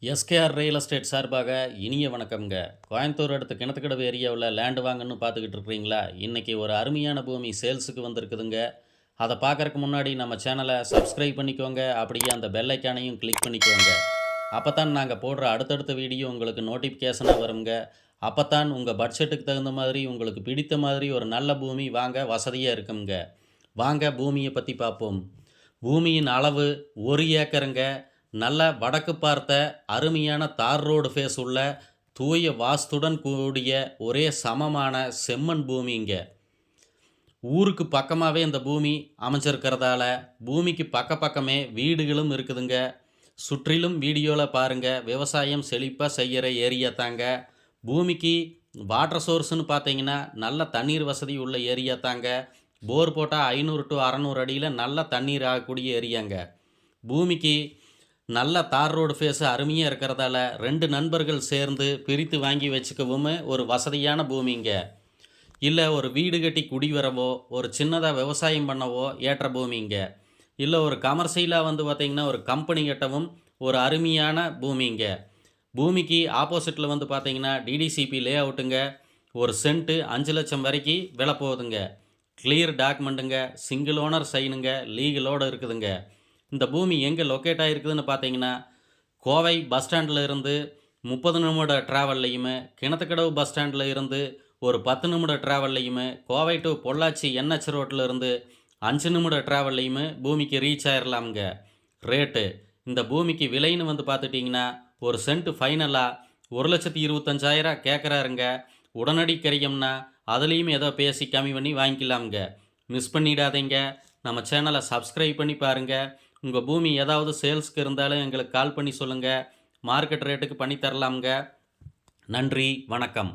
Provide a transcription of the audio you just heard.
SKR real estate சார்பாக இனிய வணக்கம்ங்க. கோயம்புத்தூர் அடுத்த கிணத்துக்கடவு ஏரியாவில் லேண்டு வாங்கன்னு பார்த்துக்கிட்டு இருக்கிறீங்களா? இன்றைக்கி ஒரு அருமையான பூமி சேல்ஸுக்கு வந்திருக்குதுங்க. அதை பார்க்குறக்கு முன்னாடி நம்ம சேனலை சப்ஸ்கிரைப் பண்ணிக்கோங்க. அப்படியே அந்த பெல் ஐக்கானையும் கிளிக் பண்ணிக்கோங்க. அப்போ தான் நாங்கள் போடுற அடுத்தடுத்த வீடியோ உங்களுக்கு நோட்டிஃபிகேஷனாக வருங்க. அப்போ தான் உங்கள் பட்ஜெட்டுக்கு தகுந்த மாதிரி உங்களுக்கு பிடித்த மாதிரி ஒரு நல்ல பூமி வாங்க வசதியாக இருக்குங்க. வாங்க பூமியை பற்றி பார்ப்போம். பூமியின் அளவு 1 ஏக்கருங்க. நல்ல வடக்கு பார்த்த அருமையான தார் ரோடு ஃபேஸ் உள்ள தூய வாஸ்துடன் கூடிய ஒரே சமமான செம்மண் பூமிங்க. ஊருக்கு பக்கமாகவே இந்த பூமி அமைஞ்சிருக்கிறதால பூமிக்கு பக்கமே வீடுகளும் இருக்குதுங்க. சுற்றிலும் வீடியோவில் பாருங்கள், விவசாயம் செழிப்பாக செய்கிற ஏரியா தாங்க. பூமிக்கு வாட்டர் சோர்ஸ்னு பார்த்தீங்கன்னா நல்ல தண்ணீர் வசதி உள்ள ஏரியா தாங்க. போர் போட்டால் 500 to 600 அடியில் நல்ல தண்ணீர் ஆகக்கூடிய ஏரியாங்க. பூமிக்கு நல்ல தார் ரோடு ஃபேஸு அருமையாக இருக்கிறதால 2 நண்பர்கள் சேர்ந்து பிரித்து வாங்கி வச்சுக்கவும் ஒரு வசதியான பூமிங்க. இல்லை ஒரு வீடு கட்டி குடிவரவோ ஒரு சின்னதாக விவசாயம் பண்ணவோ ஏற்ற பூமிங்க. இல்லை ஒரு கமர்ஷியலாக பார்த்திங்கன்னா ஒரு கம்பெனி கட்டவும் ஒரு அருமையான பூமிங்க. பூமிக்கு ஆப்போசிட்டில் பார்த்திங்கன்னா டிடிசிபி லே அவுட்டுங்க. ஒரு சென்ட்டு 5 லட்சம் வரைக்கும் விலை போகுதுங்க. கிளியர் டாக்குமெண்ட்டுங்க, சிங்கிள் ஓனர் சைனுங்க, லீகலோடு இருக்குதுங்க. இந்த பூமி எங்கே லொக்கேட் ஆகிருக்குதுன்னு பார்த்தீங்கன்னா, கோவை பஸ் ஸ்டாண்டில் இருந்து 30 நிமிட ட்ராவல்லையுமே, கிணத்துக்கடவு பஸ் ஸ்டாண்டில் இருந்து ஒரு 10 நிமிட ட்ராவல்லையுமே, கோவை டு பொள்ளாச்சி NH ரோட்டில் இருந்து 5 நிமிட ட்ராவல்லையுமே பூமிக்கு ரீச் ஆயிடலாமுங்க. ரேட்டு இந்த பூமிக்கு விலைன்னு பார்த்துட்டிங்கன்னா ஒரு சென்ட் ஃபைனலாக 1,25,000 கேட்குறாருங்க. உடனடி கிரையம்னா அதுலேயும் ஏதோ பேசி கம்மி பண்ணி வாங்கிக்கலாமுங்க. மிஸ் பண்ணிடாதீங்க. நம்ம சேனலை சப்ஸ்கிரைப் பண்ணி பாருங்கள். உங்கள் பூமி ஏதாவது சேல்ஸ்க்கு இருந்தாலும் எங்களுக்கு கால் பண்ணி சொல்லுங்கள். மார்க்கெட் ரேட்டுக்கு பண்ணி தரலாமுங்க. நன்றி, வணக்கம்.